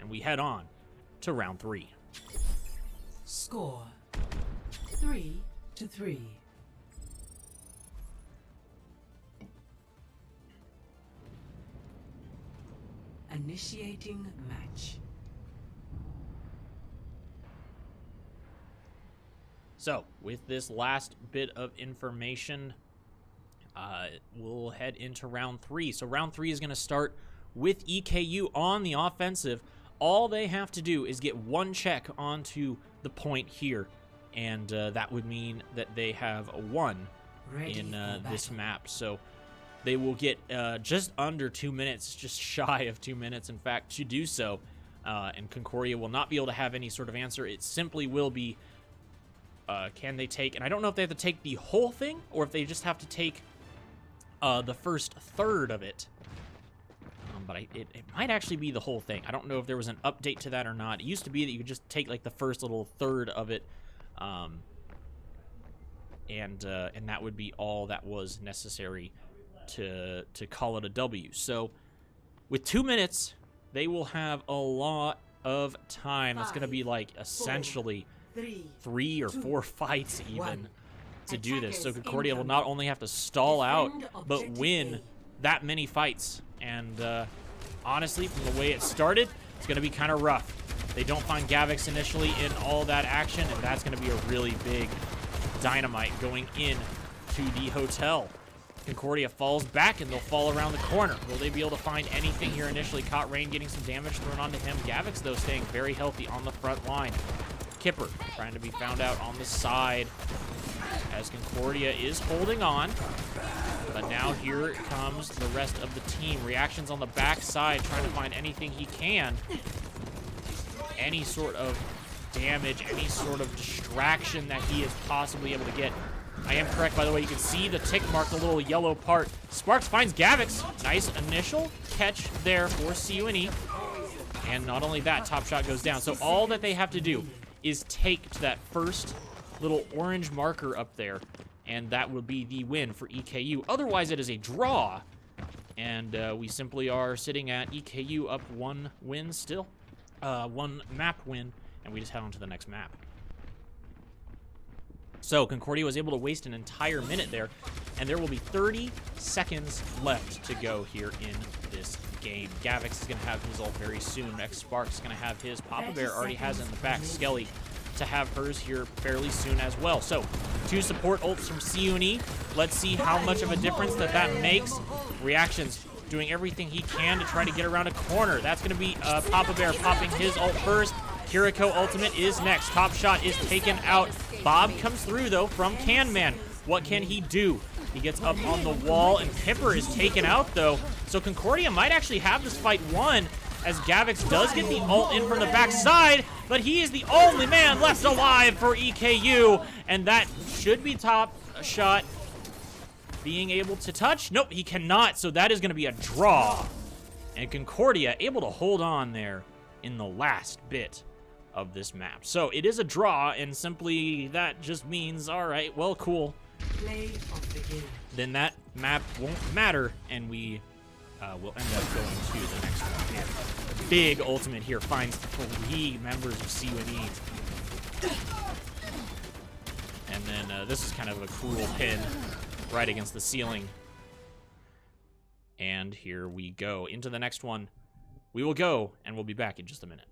and we head on to round 3. Score 3-3. Initiating match. So, with this last bit of information, we'll head into round 3. So round 3 is going to start with EKU on the offensive. All they have to do is get one check onto the point here, and that would mean that they have a 1 in this map. So they will get just under 2 minutes, just shy of 2 minutes, in fact, to do so. And Concordia will not be able to have any sort of answer. It simply will be, can they take, and I don't know if they have to take the whole thing, or if they just have to take the first third of it. But it might actually be the whole thing. I don't know if there was an update to that or not. It used to be that you could just take like the first little third of it, and that would be all that was necessary to call it a W. So with 2 minutes, they will have a lot of time. It's going to be like essentially 3 or 4 fights even to do this. So Concordia will not only have to stall out, but win that many fights. And honestly, from the way it started, it's going to be kind of rough. They don't find Gavix initially in all that action, and that's going to be a really big dynamite going in to the hotel. Concordia falls back, and they'll fall around the corner. Will they be able to find anything here initially? Caught Rain getting some damage thrown onto him. Gavix, though, staying very healthy on the front line. Kipper trying to be found out on the side as Concordia is holding on. But now here comes the rest of the team. Reactions on the backside, trying to find anything he can. Any sort of damage, any sort of distraction that he is possibly able to get. I am correct, by the way. You can see the tick mark, the little yellow part. Sparks finds Gavix. Nice initial catch there for CUNE. And not only that, Top Shot goes down. So all that they have to do is take to that first little orange marker up there, and that will be the win for EKU. Otherwise, it is a draw, and we simply are sitting at EKU up 1 win still. 1 map win, and we just head on to the next map. So Concordia was able to waste an entire minute there, and there will be 30 seconds left to go here in this game. Gavix is going to have his ult very soon. X-Spark is going to have his. Papa Bear already has in the back. Skelly to have hers here fairly soon as well. So 2 support ults from CUNE. Let's see how much of a difference that makes. Reactions doing everything he can to try to get around a corner. That's going to be Papa Bear popping his ult first. Kiriko ultimate is next. Top Shot is taken out. Bob comes through, though, from Can Man. What can he do? He gets up on the wall, and Pipper is taken out, though. So Concordia might actually have this fight won, as Gavix does get the ult in from the backside, but he is the only man left alive for EKU, and that should be Top Shot being able to touch. Nope, he cannot, so that is going to be a draw. And Concordia able to hold on there in the last bit of this map. So it is a draw, and simply that just means, all right, well, cool. Then that map won't matter, and we will end up going to the next one. And big ultimate here finds 3 members of CUNE. And then this is kind of a cool pin right against the ceiling. And here we go. Into the next one we will go, and we'll be back in just a minute.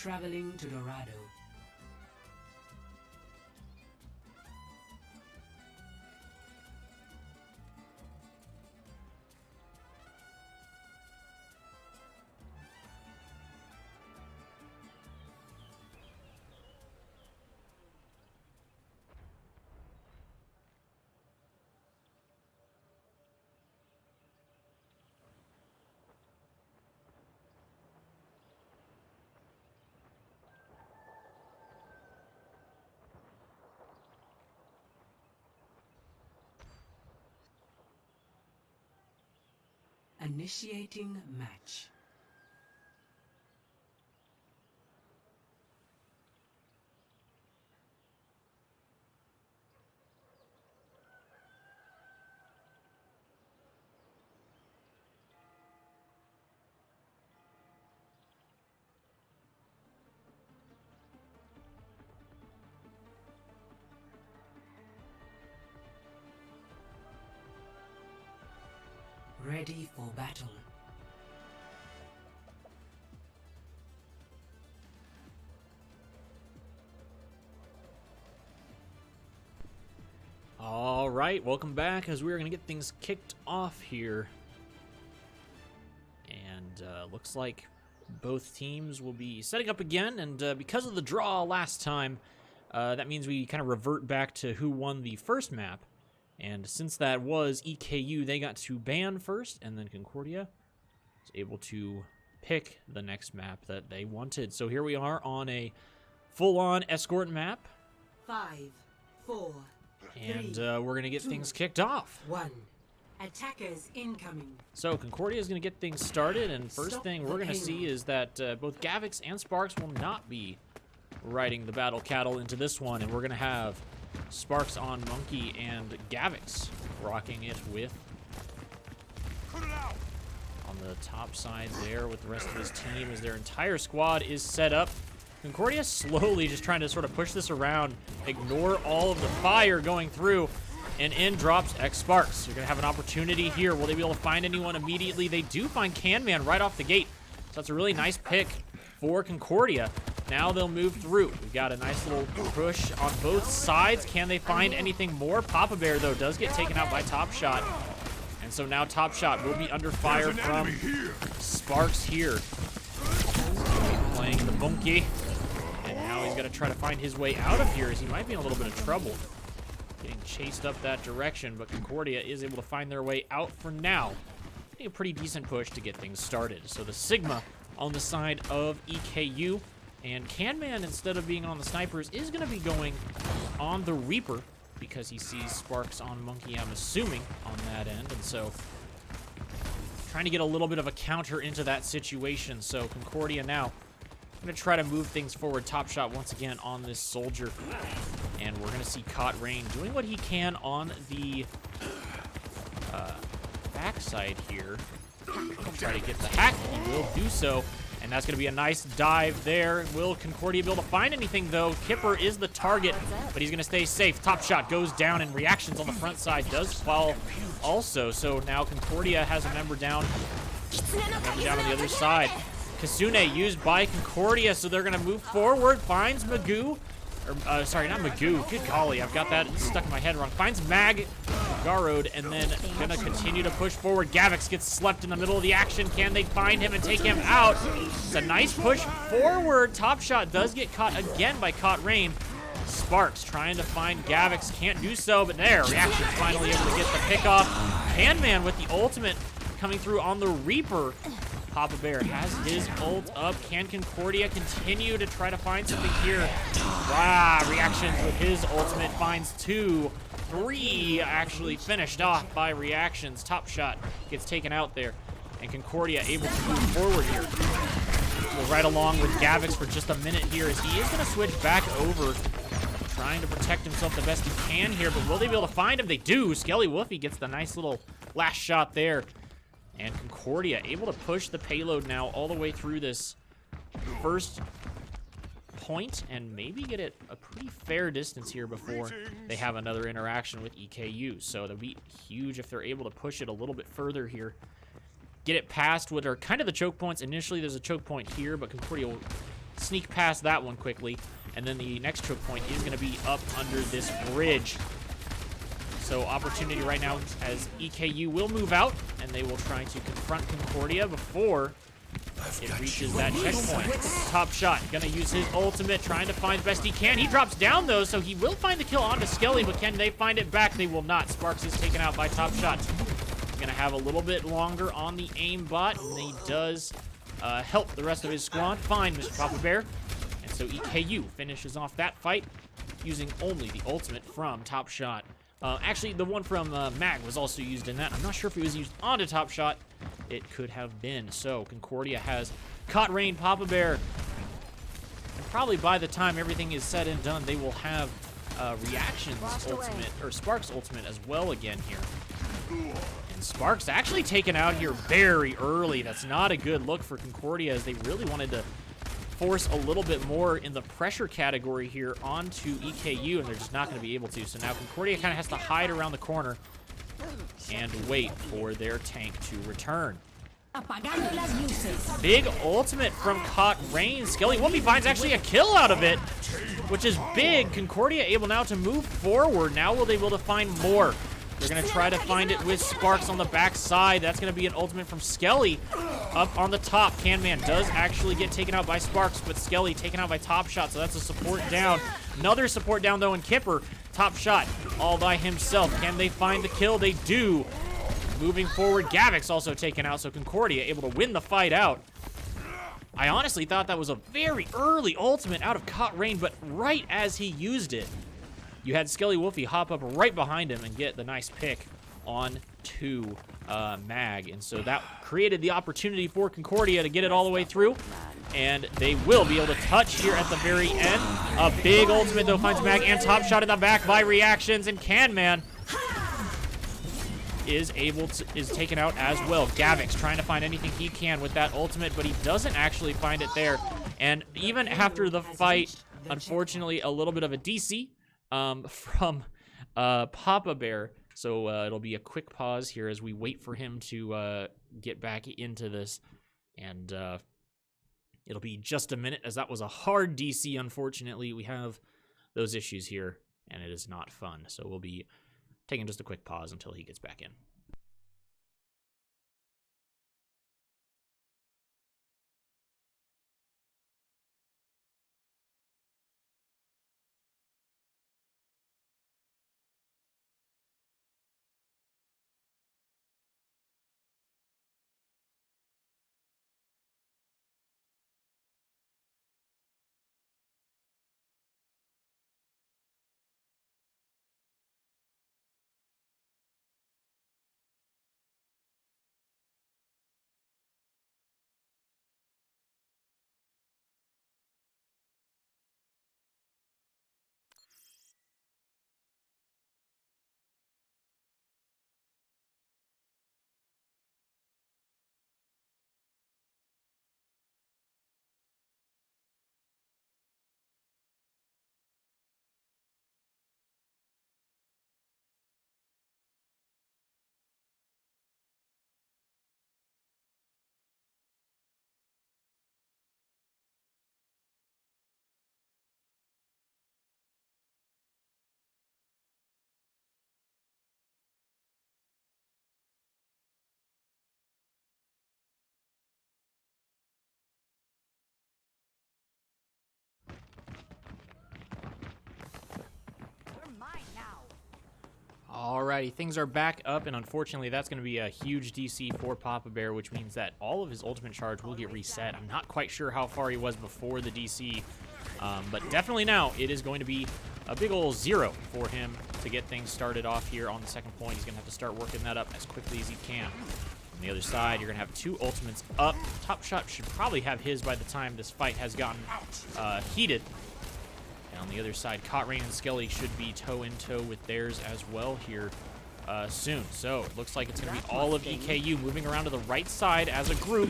Traveling to Dorado. Initiating match. Ready for battle. All right, welcome back as we're going to get things kicked off here. And looks like both teams will be setting up again. And because of the draw last time, that means we kind of revert back to who won the first map. And since that was EKU, they got to ban first, and then Concordia was able to pick the next map that they wanted. So here we are on a full-on escort map. 5, 4, and we're going to get things kicked off. 1. Attackers incoming. So Concordia is going to get things started, and first thing we're going to see is that both Gavix and Sparks will not be riding the battle cattle into this one, and we're going to have Sparks on Monkey and Gavix rocking it with on the top side there with the rest of his team as their entire squad is set up. Concordia slowly just trying to sort of push this around, ignore all of the fire going through, and in drops X Sparks. You're going to have an opportunity here. Will they be able to find anyone immediately? They do find CUNE right off the gate. So that's a really nice pick for Concordia. Now they'll move through. We've got a nice little push on both sides. Can they find anything more? Papa Bear, though, does get taken out by Top Shot. And so now Top Shot will be under fire from Sparks here. Playing the Monkey. And now he's going to try to find his way out of here as he might be in a little bit of trouble. Getting chased up that direction, but Concordia is able to find their way out for now. Getting a pretty decent push to get things started. So the Sigma on the side of EKU. And CUNE, instead of being on the snipers, is going to be going on the Reaper because he sees Sparks on Monkey, I'm assuming, on that end. And so trying to get a little bit of a counter into that situation. So Concordia now going to try to move things forward. Top Shot once again on this soldier. And we're going to see Caught Rain doing what he can on the backside here. Try to get the hack. He will do so. And that's going to be a nice dive there. Will Concordia be able to find anything, though? Kipper is the target, but he's going to stay safe. Top Shot goes down, and Reactions on the front side does fall also. So now Concordia has a member down. A member down on the other side. CUNE used by Concordia, so they're going to move forward. Finds Magoo. Sorry, not Magoo. Good golly, I've got that stuck in my head wrong. Finds Garrod, and then gonna continue to push forward. Gavix gets slept in the middle of the action. Can they find him and take him out? It's a nice push forward. Top Shot does get caught again by Caught Rain. Sparks trying to find Gavix, can't do so, but there, Reaction finally able to get the pick off. CUNE with the ultimate coming through on the Reaper. Papa Bear has his ult up. Can Concordia continue to try to find something here? Wow, Reactions with his ultimate finds 2. 3 actually finished off by Reactions. Top Shot gets taken out there. And Concordia able to move forward here. We'll right along with Gavix for just a minute here as he is going to switch back over. Trying to protect himself the best he can here, but will they be able to find him? They do. Skelly Wolfie gets the nice little last shot there. And Concordia able to push the payload now all the way through this first point and maybe get it a pretty fair distance here before they have another interaction with EKU. So that'll be huge if they're able to push it a little bit further here. Get it past what are kind of the choke points. Initially, there's a choke point here, but Concordia will sneak past that one quickly. And then the next choke point is going to be up under this bridge. So opportunity right now as EKU will move out, and they will try to confront Concordia before it reaches that checkpoint. Top Shot gonna use his ultimate, trying to find the best he can. He drops down though, so he will find the kill onto Skelly, but can they find it back? They will not. Sparks is taken out by Top Shot. Gonna have a little bit longer on the aimbot, and he does help the rest of his squad find Mr. Papa Bear. And so EKU finishes off that fight using only the ultimate from Top Shot. Actually, the one from Mag was also used in that. I'm not sure if it was used onto Top Shot. It could have been. So Concordia has caught Rain, Papa Bear. And probably by the time everything is said and done, they will have Reaction's ultimate, or Sparks' ultimate as well again here. And Sparks actually taken out here very early. That's not a good look for Concordia, as they really wanted to force a little bit more in the pressure category here onto EKU, and they're just not going to be able to. So now Concordia kind of has to hide around the corner and wait for their tank to return. Big ultimate from Caught Rain. Skelly Whoopi finds actually a kill out of it, which is big. Concordia able now to move forward. Now will they be able to find more? They're going to try to find it with Sparks on the backside. That's going to be an ultimate from Skelly up on the top. Canman does actually get taken out by Sparks, but Skelly taken out by Top Shot, so that's a support down. Another support down, though, in Kipper. Top Shot all by himself. Can they find the kill? They do. Moving forward, Gavix also taken out, so Concordia able to win the fight out. I honestly thought that was a very early ultimate out of Caught Rain, but right as he used it, you had Skelly Wolfie hop up right behind him and get the nice pick on to Mag. And so that created the opportunity for Concordia to get it all the way through. And they will be able to touch here at the very end. A big ultimate, though, finds Mag, and Top Shot in the back by Reactions. And Canman is taken out as well. Gavix trying to find anything he can with that ultimate, but he doesn't actually find it there. And even after the fight, unfortunately, a little bit of a DC from Papa Bear. So it'll be a quick pause here as we wait for him to get back into this. And it'll be just a minute, as that was a hard DC, unfortunately. We have those issues here, and it is not fun. So we'll be taking just a quick pause until he gets back in. Alrighty, things are back up, and unfortunately that's going to be a huge DC for Papa Bear, which means that all of his ultimate charge will get reset. I'm not quite sure how far he was before the DC, but definitely now it is going to be a big ol' 0 for him to get things started off here on the second point. He's going to have to start working that up as quickly as he can. On the other side, you're going to have 2 ultimates up. Top Shot should probably have his by the time this fight has gotten heated. And on the other side, Caught Rain and Skelly should be toe-in-toe with theirs as well here soon. So it looks like it's going to be all of EKU moving around to the right side as a group,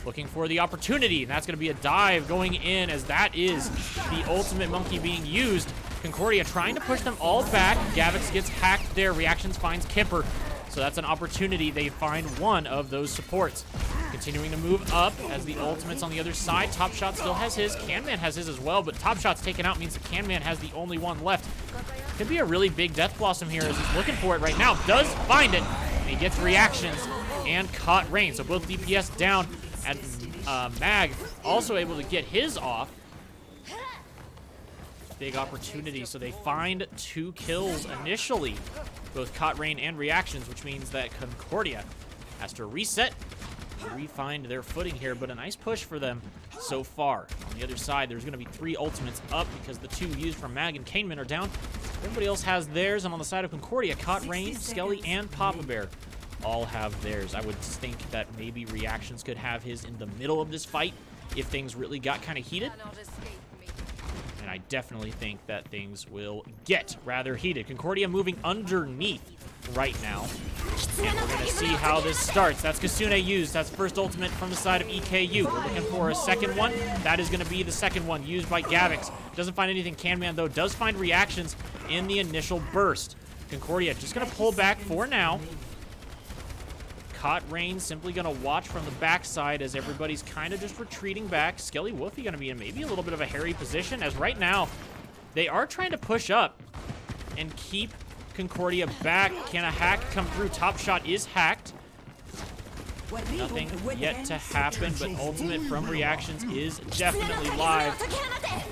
looking for the opportunity. And that's going to be a dive going in, as that is the ultimate monkey being used. Concordia trying to push them all back. Gavix gets hacked there. Reactions finds Kipper. So that's an opportunity. They find one of those supports. Continuing to move up as the ultimate's on the other side. Top Shot still has his. CUNE has his as well, but Top Shot's taken out means that CUNE has the only one left. Could be a really big Death Blossom here as he's looking for it right now. Does find it, and he gets reactions and caught Rain. So both DPS down, and Mag also able to get his off. Big opportunity, so they find 2 kills initially. Both caught Rain and reactions, which means that Concordia has to reset, re-find their footing here, but a nice push for them so far. On the other side, there's going to be 3 ultimates up because the 2 used from Mag and CUNE are down. Everybody else has theirs, and on the side of Concordia, Caught Rain, Skelly, and Papa Bear all have theirs. I would think that maybe Reactions could have his in the middle of this fight if things really got kind of heated. And I definitely think that things will get rather heated. Concordia moving underneath right now. And we're going to see how this starts. That's CUNE used. That's first ultimate from the side of EKU. We're looking for a second one. That is going to be the second one used by Gavix. Doesn't find anything. CUNE, though, does find reactions in the initial burst. Concordia just going to pull back for now. Caught Rain simply going to watch from the backside as everybody's kind of just retreating back. Skelly Wolfie going to be in maybe a little bit of a hairy position, as right now they are trying to push up and keep Concordia back. Can a hack come through? Top Shot is hacked. Nothing yet to happen, but ultimate from Reactions is definitely live.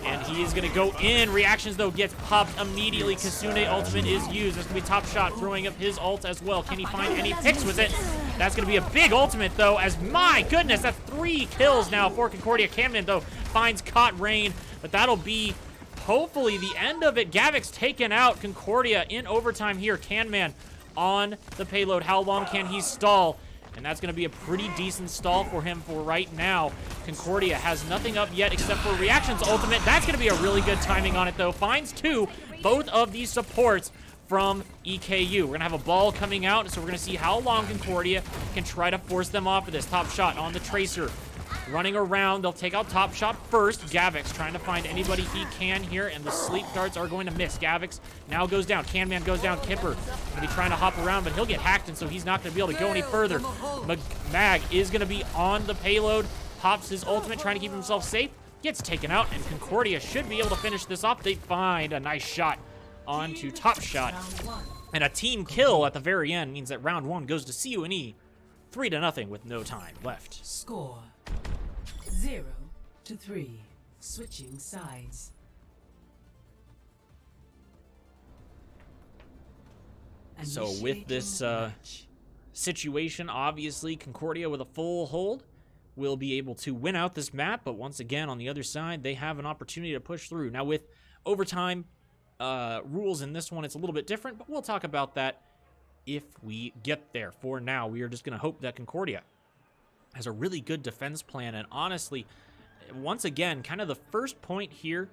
And he is going to go in. Reactions, though, gets popped immediately. CUNE ultimate is used. There's going to be Top Shot throwing up his ult as well. Can he find any picks with it? That's going to be a big ultimate, though, as my goodness, that's 3 kills now for Concordia. CUNE, though, finds Caught Rain, but that'll be hopefully the end of it. Gavix taken out. Concordia in overtime here. CUNE on the payload. How long can he stall? And that's going to be a pretty decent stall for him for right now. Concordia has nothing up yet except for Reactions ultimate. That's going to be a really good timing on it, though. Finds 2, both of these supports from EKU. We're going to have a ball coming out, so we're going to see how long Concordia can try to force them off of this. Top Shot on the Tracer. Running around, they'll take out Top Shot first. Gavix trying to find anybody he can here, and the sleep darts are going to miss. Gavix now goes down. CUNE goes down. Kipper going to be trying to hop around, but he'll get hacked, and so he's not going to be able to go any further. Mag is going to be on the payload. Pops his ultimate, trying to keep himself safe. Gets taken out, and Concordia should be able to finish this off. They find a nice shot onto Top Shot. And a team kill at the very end means that round 1 goes to CUNE 3-0 with no time left. Score 0-3. Switching sides. So with this situation, obviously Concordia with a full hold will be able to win out this map, but once again on the other side they have an opportunity to push through. Now with overtime rules in this one, it's a little bit different, but we'll talk about that if we get there. For now, we are just going to hope that Concordia has a really good defense plan, and honestly, once again, kind of the first point here,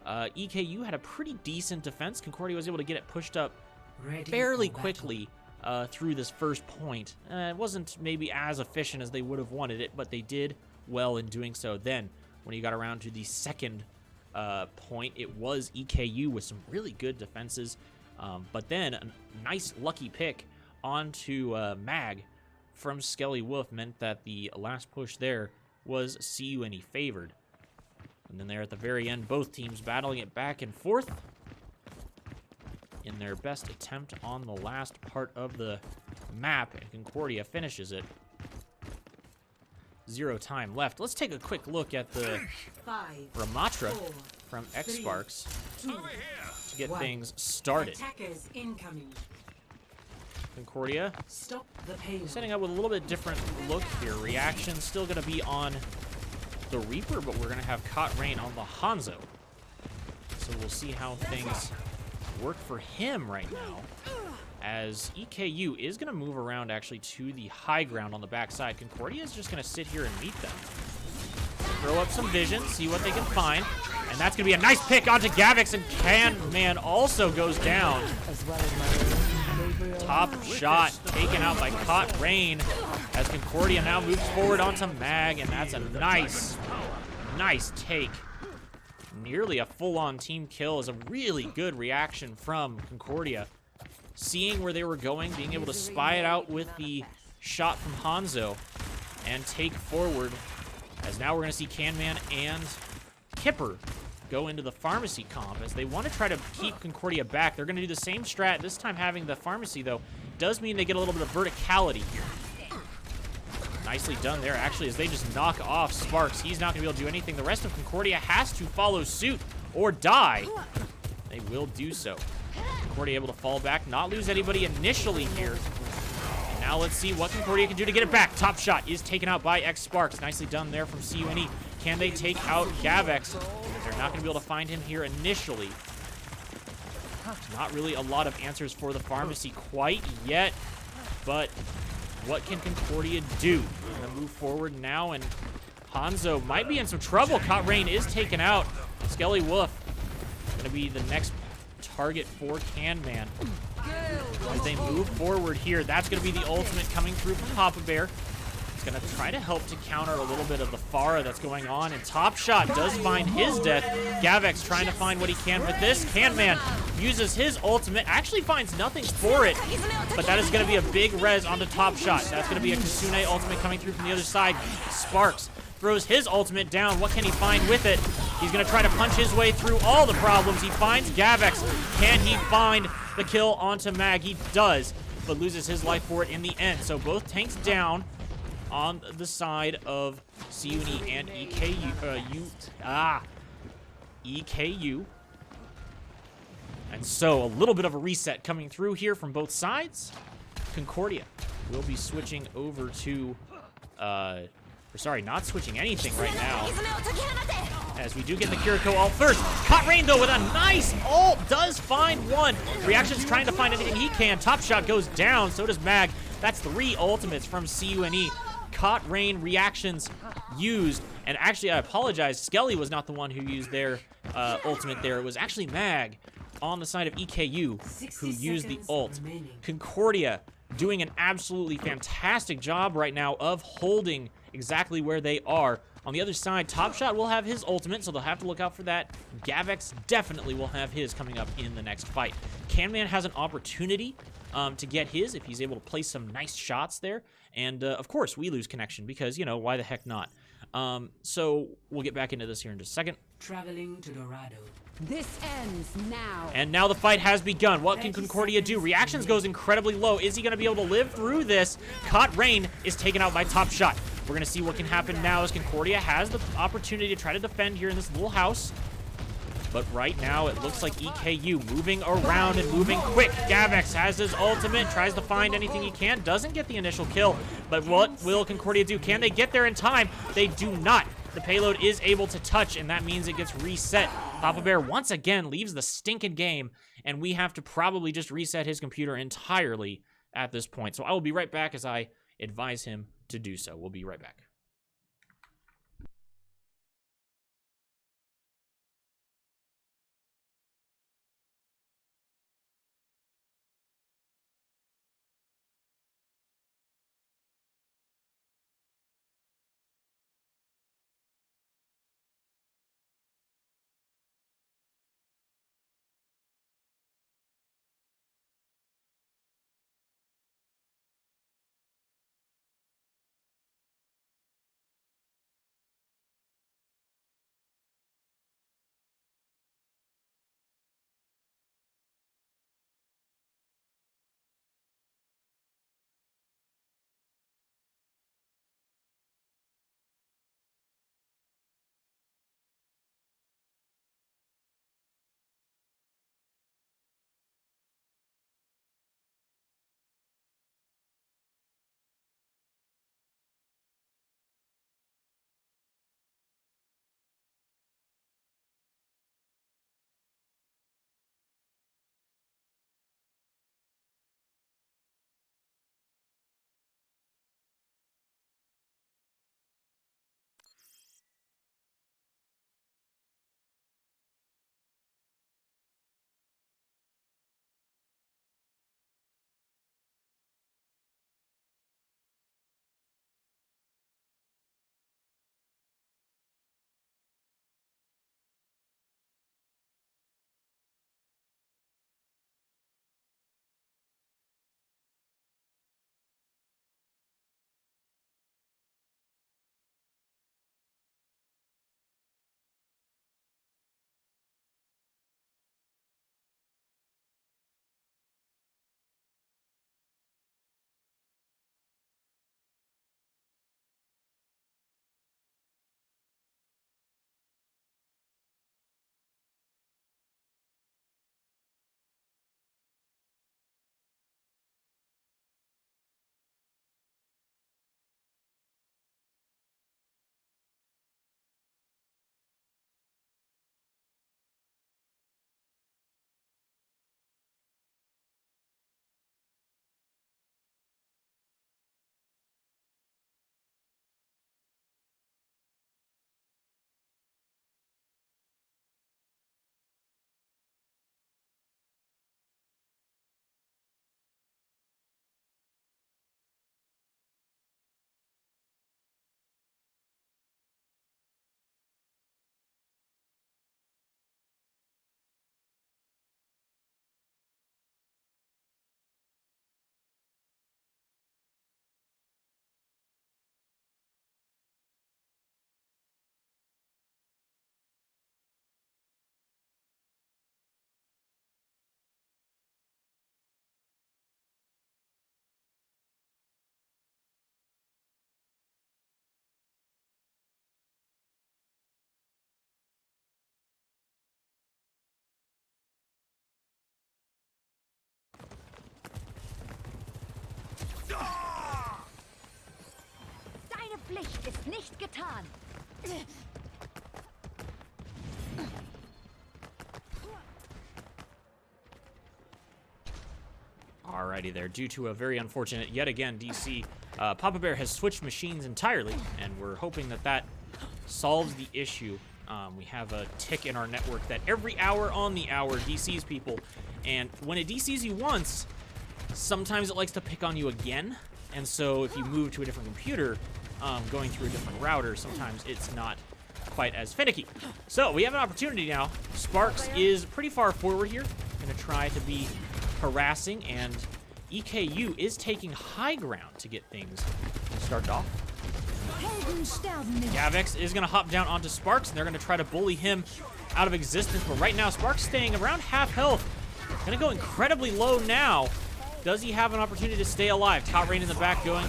EKU had a pretty decent defense. Concordia was able to get it pushed up fairly quickly through this first point. It wasn't maybe as efficient as they would have wanted it, but they did well in doing so. Then, when you got around to the second point, it was EKU with some really good defenses, but then a nice lucky pick onto Mag from Skelly Wolf meant that the last push there was CUNE favored. And then there at the very end, both teams battling it back and forth in their best attempt on the last part of the map, and Concordia finishes it. 0 time left. Let's take a quick look at the Ramatra from X-Sparks to get things started. Attackers incoming. Concordia Stop the payload. setting up with a little bit different look here. Reaction still going to be on the Reaper, but we're going to have Caught Rain on the Hanzo. So we'll see how things work for him right now, as EKU is going to move around actually to the high ground on the backside. Concordia is just going to sit here and meet them. Throw up some vision, see what they can find. And that's going to be a nice pick onto Gavix, and CUNE also goes down. As well as Maroon. Top Shot taken out by Caught Rain, as Concordia now moves forward onto Mag, and that's a nice take. Nearly a full-on team kill is a really good reaction from Concordia. Seeing where they were going, being able to spy it out with the shot from Hanzo. and take forward. As now we're going to see Canman and Kipper go into the pharmacy comp as they want to try to keep Concordia back. They're going to do the same strat. This time having the pharmacy, though, does mean they get a little bit of verticality. Nicely done there, actually, as they just knock off Sparks. He's not going to be able to do anything. The rest of Concordia has to follow suit or die. They will do so. Concordia able to fall back, not lose anybody initially here. And now let's see what Concordia can do to get it back. Top shot is taken out by X Sparks. Nicely done there from CUNE. Can they take out Gavex? They're not going to be able to find him here initially. Not really a lot of answers for the pharmacy quite yet, but what can Concordia do? We're going to move forward now, and Hanzo might be in some trouble. Caught Rain is taken out. Skelly Wolf going to be the next target for Canman. As they move forward here, that's going to be the ultimate coming through from Papa Bear. It's going to try to help to counter a little bit of the Pharah that's going on, and Top Shot does find his death. Gavex trying to find what he can with this. Canman uses his ultimate, actually finds nothing for it, but that is going to be a big res onto Top Shot. That's going to be a Kasune ultimate coming through from the other side. Sparks throws his ultimate down. What can he find with it? He's going to try to punch his way through all the problems. He finds Gavex. Can he find the kill onto Mag? He does, but loses his life for it in the end. So both tanks down on the side of CUNE and EKU. And so a little bit of a reset coming through here from both sides. Concordia will be switching over to, not switching anything right now, as we do get the Kiriko ult first. Caught Rain, though, with a nice ult. Does find one. Reaction's trying to find anything he can. Top Shot goes down. So does Mag. That's 3 ultimates from CUNE. Caught Rain reactions used. And actually, I apologize. Skelly was not the one who used their ultimate there. It was actually Mag on the side of EKU who used the ult. Concordia doing an absolutely fantastic job right now of holding exactly where they are. On the other side, Top Shot will have his ultimate, so they'll have to look out for that. Gavex definitely will have his coming up in the next fight. Canman has an opportunity to get his if he's able to place some nice shots there. And, of course, we lose connection because, you know, why the heck not? So we'll get back into this here in just a second. Traveling to Dorado. This ends now. And now the fight has begun. What can Concordia do? Reactions goes incredibly low. Is he going to be able to live through this? Caught Rain is taken out by Top Shot. We're going to see what can happen now as Concordia has the opportunity to try to defend here in this little house. But right now, it looks like EKU moving around and moving quick. Gavex has his ultimate, tries to find anything he can, doesn't get the initial kill. But what will Concordia do? Can they get there in time? They do not. The payload is able to touch, and that means it gets reset. Papa Bear once again leaves the stinking game, and we have to probably just reset his computer entirely at this point. So I will be right back as I advise him to do so. We'll be right back. ist nicht getan. Alrighty there. Due to a very unfortunate, yet again, DC, Papa Bear has switched machines entirely, and we're hoping that that solves the issue. We have a tick in our network that every hour on the hour DCs people, and when it DCs you once, sometimes it likes to pick on you again, and so if you move to a different computer, going through a different router, sometimes it's not quite as finicky. So we have an opportunity now. Sparks is pretty far forward here. Gonna try to be harassing, and EKU is taking high ground to get things started off. Gavex is going to hop down onto Sparks, and they're going to try to bully him out of existence, but right now Sparks staying around half health. Going to go incredibly low now. Does he have an opportunity to stay alive? Top Rain in the back going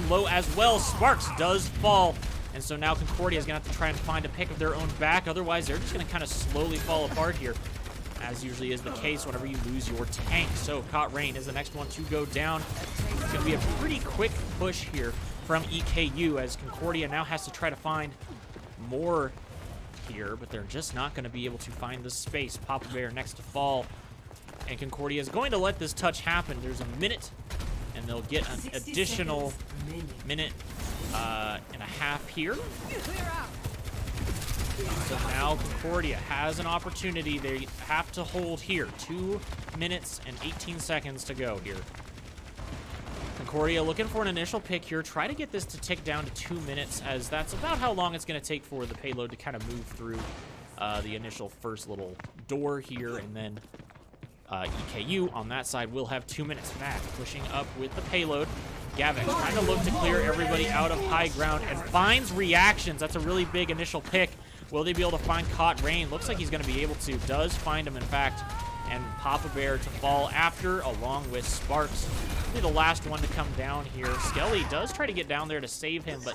low as well. Sparks does fall, and so now Concordia is going to have to try and find a pick of their own back. Otherwise, they're just going to kind of slowly fall apart here, as usually is the case whenever you lose your tank. So Caught Rain is the next one to go down. It's going to be a pretty quick push here from EKU, as Concordia now has to try to find more here, but they're just not going to be able to find the space. Papa Bear next to fall, and Concordia is going to let this touch happen. There's a minute, and they'll get an additional minute and a half here. So now Concordia has an opportunity. They have to hold here. 2 minutes and 18 seconds to go here. Concordia looking for an initial pick here. Try to get this to tick down to 2 minutes, as that's about how long it's going to take for the payload to kind of move through the initial first little door here. And then EKU on that side will have 2 minutes. Mac pushing up with the payload. Gavin trying to look to clear everybody out of high ground and finds reactions. That's a really big initial pick. Will they be able to find Caught Rain? Looks like he's going to be able to. Does find him, in fact. And Papa Bear to fall after, along with Sparks. Be the last one to come down here. Skelly does try to get down there to save him, but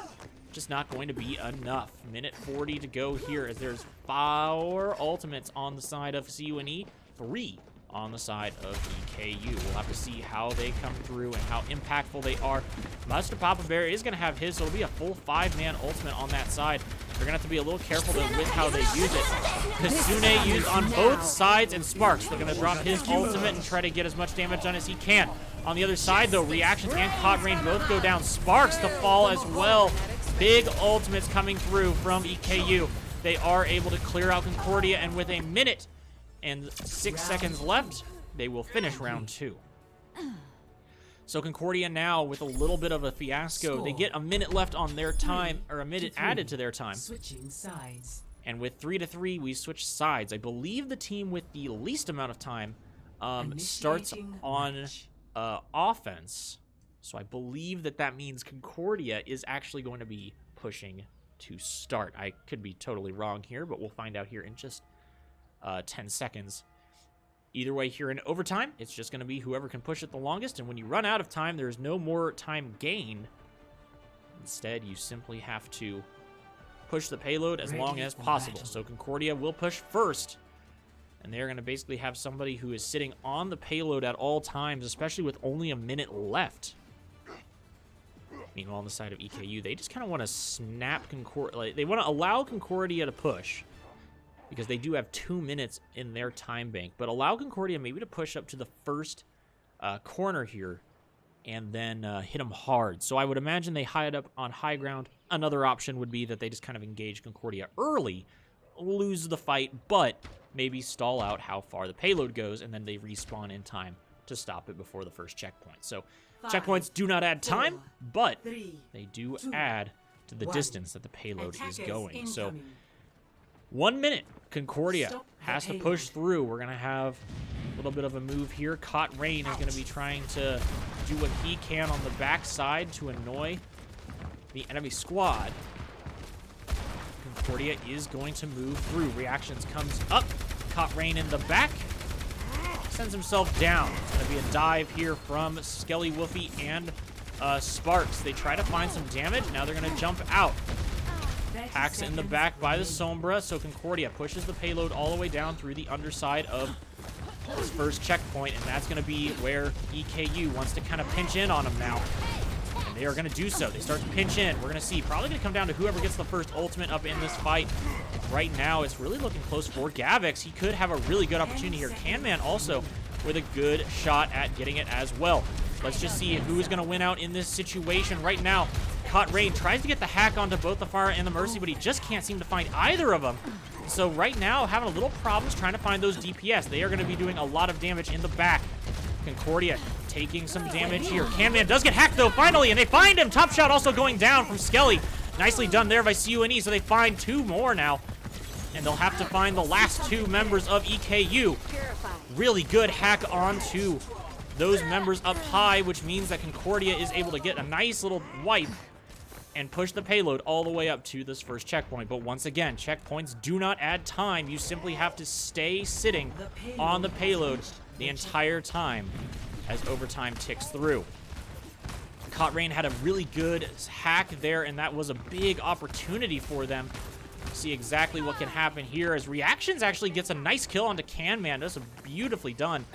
just not going to be enough. Minute 40 to go here, as there's 4 ultimates on the side of CUNE, 3 on the side of EKU. We'll have to see how they come through and how impactful they are. Master Papa Bear is going to have his, so it'll be a full 5-man ultimate on that side. They're going to have to be a little careful, though, with how they use it. CUNE used on both sides, and Sparks, they're going to drop his ultimate and try to get as much damage done as he can. On the other side, though, Reactions and Caught Rain both go down. Sparks to fall as well. Big ultimates coming through from EKU. They are able to clear out Concordia, and with a minute and 6 seconds left, they will finish round 2. So Concordia now with a little bit of a fiasco. They get a minute left on their time, or a minute added to their time. Switching sides. And with 3 to 3, we switch sides. I believe the team with the least amount of time starts on offense. So I believe that means Concordia is actually going to be pushing to start. I could be totally wrong here, but we'll find out here in just 10 seconds. Either way, here in overtime, it's just going to be whoever can push it the longest, and when you run out of time, there's no more time gain. Instead, you simply have to push the payload as long as possible. So Concordia will push first, and they're going to basically have somebody who is sitting on the payload at all times, especially with only a minute left. Meanwhile, on the side of EKU, they just kind of want to snap Concordia. Like, they want to allow Concordia to push, because they do have 2 minutes in their time bank, but allow Concordia maybe to push up to the first corner here and then hit them hard. So I would imagine they hide up on high ground. Another option would be that they just kind of engage Concordia early, lose the fight, but maybe stall out how far the payload goes, and then they respawn in time to stop it before the first checkpoint. So checkpoints do not add time, but they do add to the distance that the payload is going. So 1 minute. Concordia has to push through. We're going to have a little bit of a move here. Caught Rain is going to be trying to do what he can on the backside to annoy the enemy squad. Concordia is going to move through. Reactions comes up. Caught Rain in the back. Sends himself down. It's going to be a dive here from Skelly Woofy and Sparks. They try to find some damage. Now they're going to jump out. Hacks in the back by the Sombra, so Concordia pushes the payload all the way down through the underside of his first checkpoint, and that's going to be where EKU wants to kind of pinch in on him now. And they are going to do so. They start to pinch in. We're going to see. Probably going to come down to whoever gets the first ultimate up in this fight. Right now, it's really looking close for Gavix. He could have a really good opportunity here. CUNE also with a good shot at getting it as well. Let's just see who is going to win out in this situation right now. Rain tries to get the hack onto both the Pharah and the Mercy, but he just can't seem to find either of them. So right now, having a little problems trying to find those DPS. They are going to be doing a lot of damage in the back. Concordia taking some damage here. CUNE does get hacked, though, finally, and they find him. Top shot also going down from Skelly. Nicely done there by CUNE, so they find 2 more now. And they'll have to find the last 2 members of EKU. Really good hack onto those members up high, which means that Concordia is able to get a nice little wipe and push the payload all the way up to this first checkpoint. But once again, checkpoints do not add time. You simply have to stay sitting on the payload the entire time as overtime ticks through. Rain had a really good hack there, and that was a big opportunity for them. See exactly what can happen here as Reactions actually gets a nice kill onto CUNE. That's beautifully done.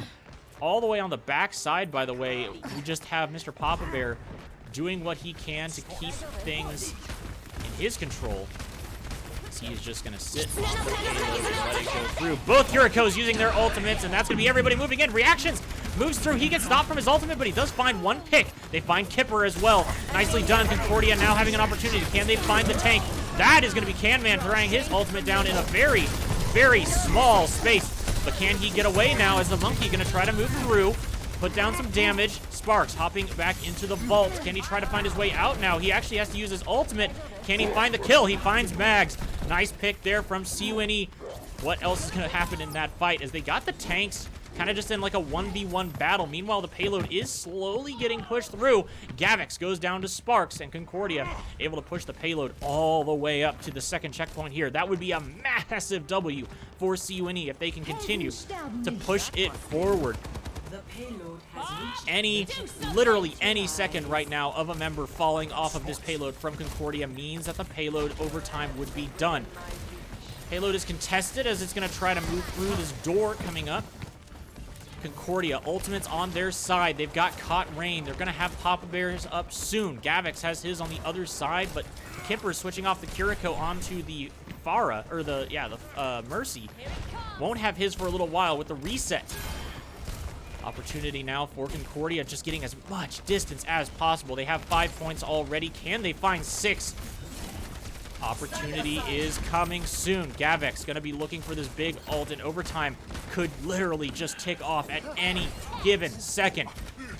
All the way on the back side, by the way, we just have Mr. Papa Bear doing what he can to keep things in his control. He is just going to sit on the payload and let it go through. Both Yurikos using their ultimates, and that's going to be everybody moving in. Reactions moves through. He gets stopped from his ultimate, but he does find 1 pick. They find Kipper as well. Nicely done. Concordia now having an opportunity. Can they find the tank? That is going to be CUNE trying his ultimate down in a very, very small space. But can he get away now as the monkey going to try to move through, put down some damage. Sparks hopping back into the vault. Can he try to find his way out now? He actually has to use his ultimate. Can he find the kill? He finds Mags. Nice pick there from CUNE. What else is going to happen in that fight as they got the tanks kind of just in like a 1v1 battle. Meanwhile, the payload is slowly getting pushed through. Gavix goes down to Sparks, and Concordia able to push the payload all the way up to the second checkpoint here. That would be a massive W for CUNE if they can continue to push it forward. The payload has Literally any second right now of a member falling off of this payload from Concordia means that the payload overtime would be done. Payload is contested as it's going to try to move through this door coming up. Concordia, ultimates on their side. They've got Rain. They're going to have Papa Bears up soon. Gavix has his on the other side, but Kipper switching off the Kiriko onto the Pharah, or the Mercy. Won't have his for a little while with the reset. Opportunity now for Concordia, just getting as much distance as possible. They have 5 points already. Can they find 6? Opportunity is coming soon. Gavix going to be looking for this big ult, and overtime could literally just tick off at any given second.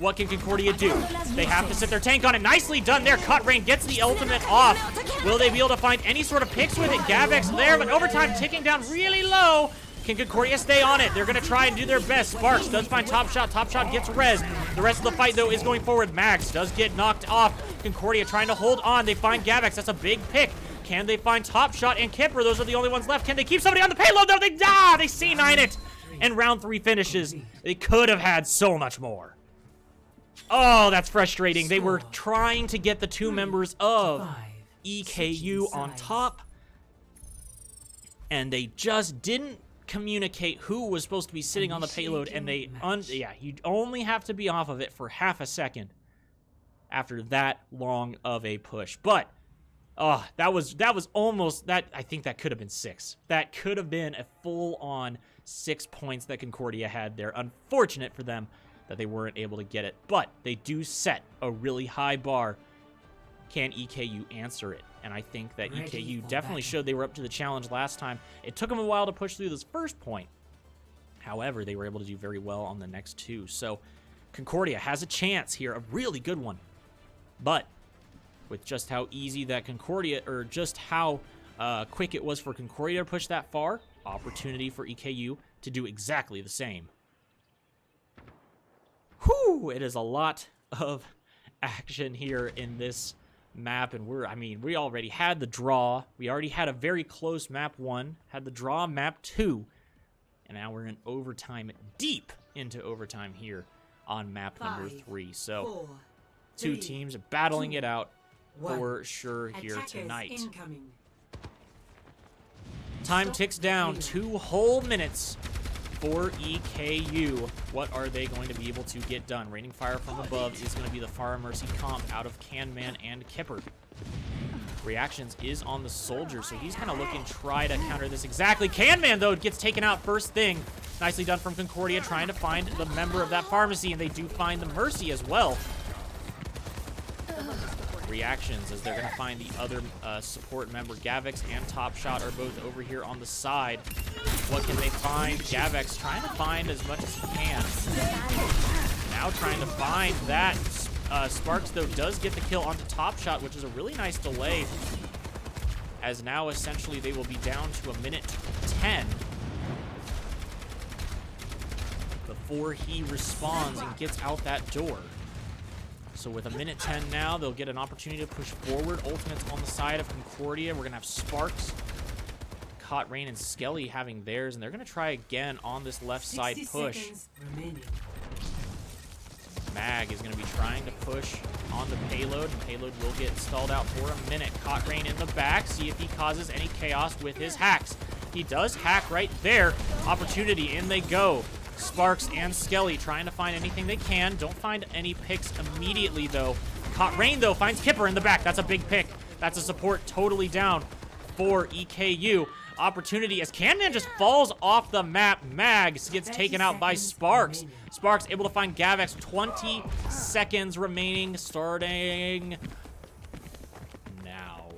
What can Concordia do? They have to sit their tank on it. Nicely done there. Rain gets the ultimate off. Will they be able to find any sort of picks with it? Gavix there, but overtime ticking down really low. Can Concordia stay on it? They're going to try and do their best. Sparks does find Top Shot. Top Shot gets res. The rest of the fight, though, is going forward. Max does get knocked off. Concordia trying to hold on. They find Gavix. That's a big pick. Can they find Top Shot and Kipper? Those are the only ones left. Can they keep somebody on the payload, though? They C9 it. And round 3 finishes. They could have had so much more. Oh, that's frustrating. They were trying to get the 2 members of EKU on top, and they just didn't communicate who was supposed to be sitting on the payload, and you only have to be off of it for half a second after that long of a push. But that was almost that. I think that could have been 6. That could have been a full-on 6 points that Concordia had there. Unfortunate for them that they weren't able to get it, but they do set a really high bar. Can EKU answer it? And I think that EKU definitely showed they were up to the challenge last time. It took them a while to push through this first point. However, they were able to do very well on the next 2. So Concordia has a chance here, a really good one. But with just how easy that Concordia, or just how quick it was for Concordia to push that far, opportunity for EKU to do exactly the same. Whew, it is a lot of action here in this map, and we already had the draw. We already had a very close map 1, had the draw map 2, and now we're in overtime, deep into overtime here on map number 3. So 2 teams battling it out for sure here tonight. Time ticks down, 2 whole minutes for EKU. What are they going to be able to get done? Raining fire from above is going to be the Fire Mercy comp out of Canman and Kipper. Reactions is on the soldier, so he's kind of looking to try to counter this exactly. Canman, though, gets taken out first thing. Nicely done from Concordia, trying to find the member of that pharmacy, and they do find the Mercy as well. Reactions as they're going to find the other support member. Gavix and Top Shot are both over here on the side. What can they find? Gavix trying to find as much as he can. Now trying to find that. Sparks, though, does get the kill onto Top Shot, which is a really nice delay, as now essentially they will be down to a minute 10 before he responds and gets out that door. So with a minute 10 now, they'll get an opportunity to push forward. Ultimates on the side of Concordia. We're going to have Sparks, Caught Rain, and Skelly having theirs, and they're going to try again on this left side push. Mag is going to be trying to push on the payload, and payload will get stalled out for a minute. Caught Rain in the back, see if he causes any chaos with his hacks. He does hack right there. Opportunity, in they go. Sparks and Skelly trying to find anything they can. Don't find any picks immediately, though. Caught Rain, though, finds Kipper in the back. That's a big pick. That's a support totally down for EKU. Opportunity as Canman just falls off the map. Mags gets taken out by Sparks. Sparks able to find Gavix. 20 seconds remaining, starting now.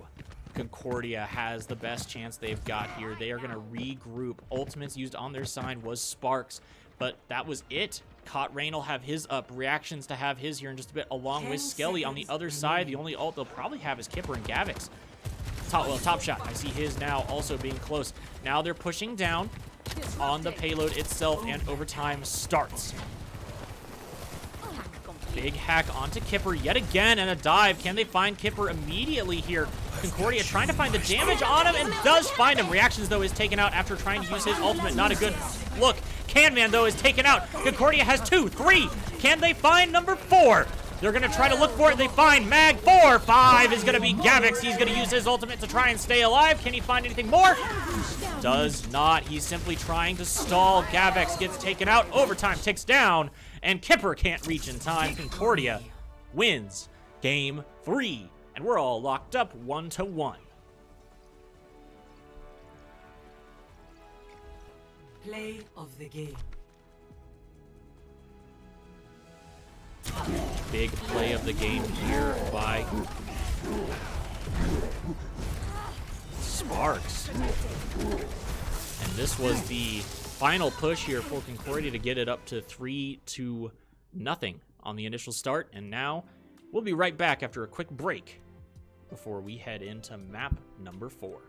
Concordia has the best chance they've got here. They are going to regroup. Ultimates used on their side was Sparks, but that was it. Caught Rain will have his up. Reactions to have his here in just a bit, along with Skelly on the other side. The only ult they'll probably have is Kipper and Gavix. Top Shot, I see his now also being close. Now they're pushing down on the payload itself, and overtime starts. Big hack onto Kipper yet again, and a dive. Can they find Kipper immediately here? Concordia trying to find the damage on him, and does find him. Reactions, though, is taken out after trying to use his ultimate. Not a good look. Canman, though, is taken out. Concordia has 2, 3. Can they find number 4? They're going to try to look for it. They find Mag. 4, 5 is going to be Gavix. He's going to use his ultimate to try and stay alive. Can he find anything more? Does not. He's simply trying to stall. Gavix gets taken out. Overtime ticks down, and Kipper can't reach in time. Concordia wins game 3, and we're all locked up 1-1. Play of the game. Big play of the game here by Sparks. And this was the final push here for Concordia to get it up to 3-0 on the initial start. And now we'll be right back after a quick break before we head into map number 4.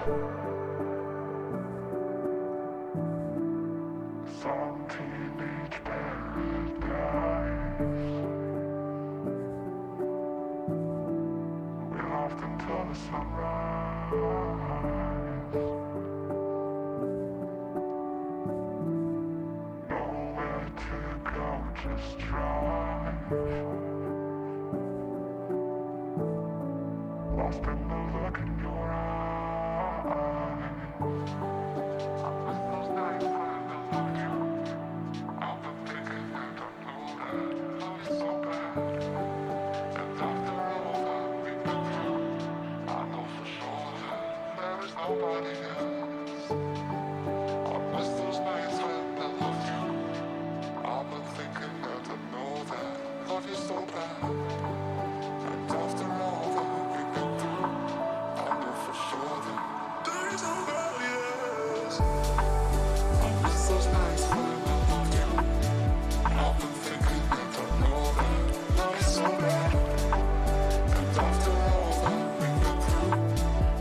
Some teenage paradise. We laughed until the sunrise. Nowhere to go, just drive. Lost in the look in your eyes. I miss those nights when I loved you. I've been thinking and I know that love is so bad. And after all that we've been through, I know for sure that there is nobody else. I miss those nights when I loved you. I've been thinking and I know that love is so bad. And after all that we've been through, I know for sure that there is nobody else. I miss those nights when I loved you. I've been thinking and I know that love is so bad. And after all that we've been through,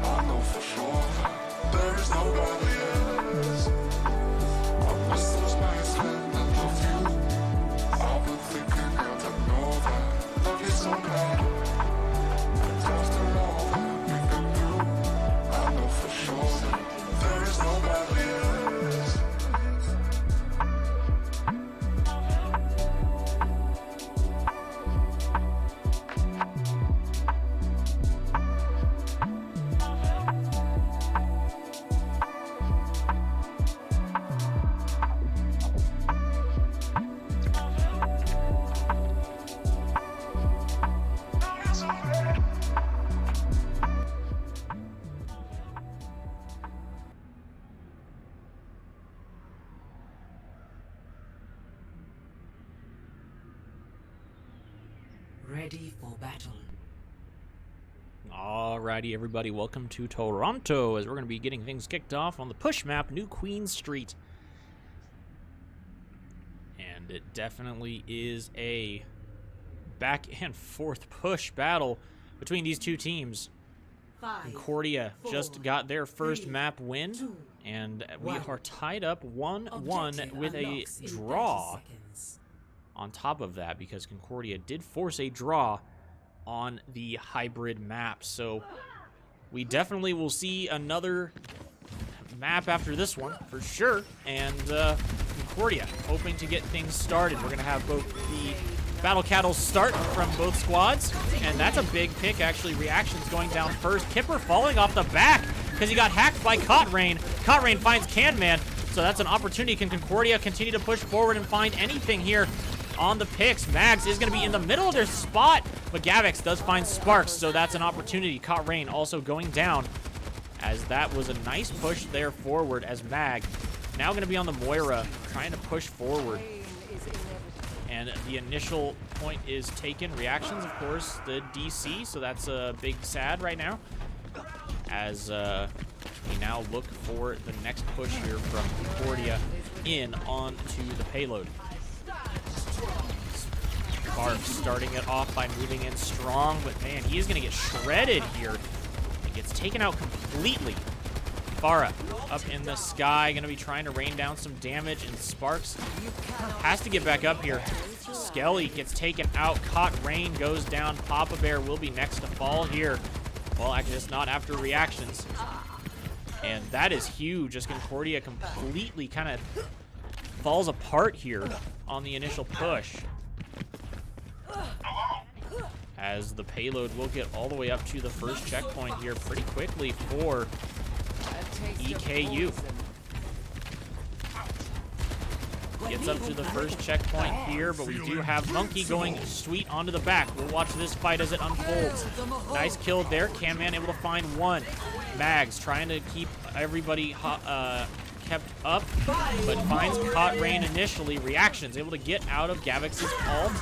I know for sure that there is nobody else. I miss those nights when I loved you. I've been thinking and I know that love is so bad. And after all that we've been through, I know for sure that there is nobody else. Ready for battle. Alrighty, everybody, welcome to Toronto, as we're going to be getting things kicked off on the push map, New Queen Street. And it definitely is a back and forth push battle between these two teams. 5, Concordia 4, just got their first 3, map win, 2, and we 1. are tied up 1-1 Objective with a unlocks in 30 draw seconds. on top of that, because Concordia did force a draw on the hybrid map. So we definitely will see another map after this one for sure. And Concordia hoping to get things started. We're going to have both the Battle Cattle start from both squads, and that's a big pick actually. Reactions going down first. Kipper falling off the back because he got hacked by Cotrain. Cotrain finds Canman, so that's an opportunity. Can Concordia continue to push forward and find anything here on the picks? Mags is going to be in the middle of their spot, but Gavix does find Sparks, so that's an opportunity. Cotrain also going down, as that was a nice push there forward, as Mag now going to be on the Moira trying to push forward. And the initial point is taken. Reactions, of course, the DC, so that's a big sad right now, as we now look for the next push here from Concordia in onto the payload. Sparks starting it off by moving in strong, but man, he is going to get shredded here. He gets taken out completely. Farah up in the sky, going to be trying to rain down some damage, and Sparks has to get back up here. Skelly gets taken out. Caught Rain goes down. Papa Bear will be next to fall here. Well, actually, it's not after reactions. And that is huge, as Concordia completely kind of falls apart here on the initial push, as the payload will get all the way up to the first checkpoint here pretty quickly for EKU. Gets up to the first checkpoint here, but we do have Monkey going sweet onto the back. We'll watch this fight as it unfolds. Nice kill there. Canman able to find one. Mags trying to keep everybody kept up, but finds Caught Rain initially. Reactions able to get out of Gavix's ult.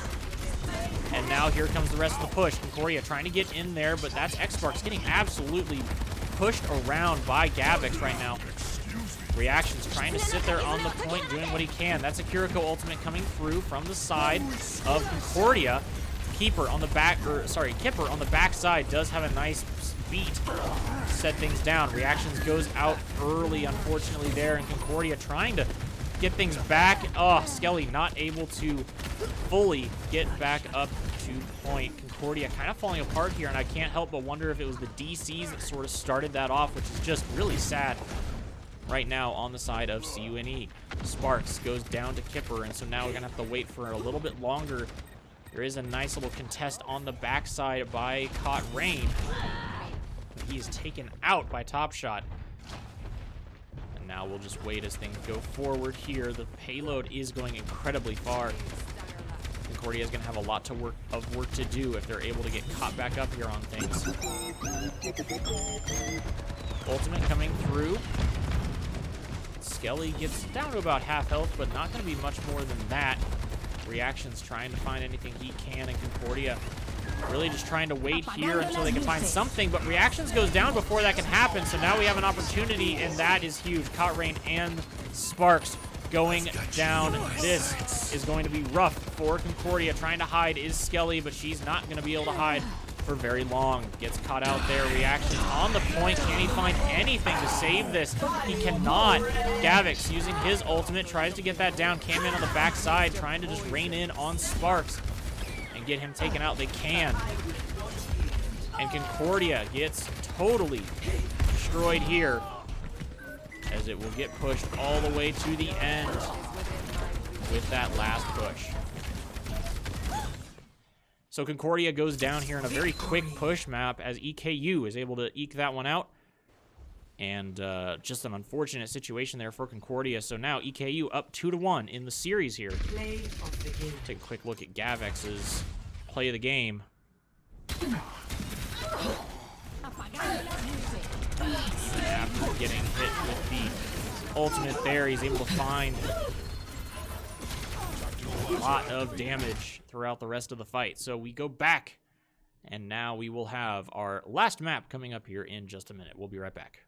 And now here comes the rest of the push. Concordia trying to get in there, but that's X-Sparks getting absolutely pushed around by Gavix right now. Reactions trying to sit there on the point, doing what he can. That's a Kiriko ultimate coming through from the side of Concordia. Kipper on the back side does have a nice beat set things down. Reactions goes out early, unfortunately, there, and Concordia trying to get things back. Oh, Skelly not able to fully get back up to point. Concordia kind of falling apart here, and I can't help but wonder if it was the DCs that sort of started that off, which is just really sad right now on the side of CUNE. Sparks goes down to Kipper, and so now we're going to have to wait for a little bit longer. There is a nice little contest on the backside by Caught Rain. He is taken out by Top Shot. And now we'll just wait as things go forward here. The payload is going incredibly far. Concordia is going to have a lot to work to do if they're able to get caught back up here on things. Ultimate coming through. Skelly gets down to about half health, but not going to be much more than that. Reactions trying to find anything he can, and Concordia really just trying to wait here until they can find something, but Reactions goes down before that can happen, so now we have an opportunity, and that is huge. Caught Rain and Sparks going down. This is going to be rough for Concordia. Trying to hide is Skelly, but she's not going to be able to hide for very long. Gets caught out there. Reactions on the point. Can he find anything to save this? He cannot. Gavix using his ultimate tries to get that down. Cam in on the backside, trying to just rein in on Sparks and get him taken out. They can. And Concordia gets totally destroyed here, as it will get pushed all the way to the end with that last push. So Concordia goes down here in a very quick push map as EKU is able to eke that one out. And just an unfortunate situation there for Concordia. So now EKU up 2-1 in the series here. Take a quick look at Gavex's play of the game. After getting hit with the ultimate there, he's able to find a lot of damage throughout the rest of the fight. So we go back, and now we will have our last map coming up here in just a minute. We'll be right back.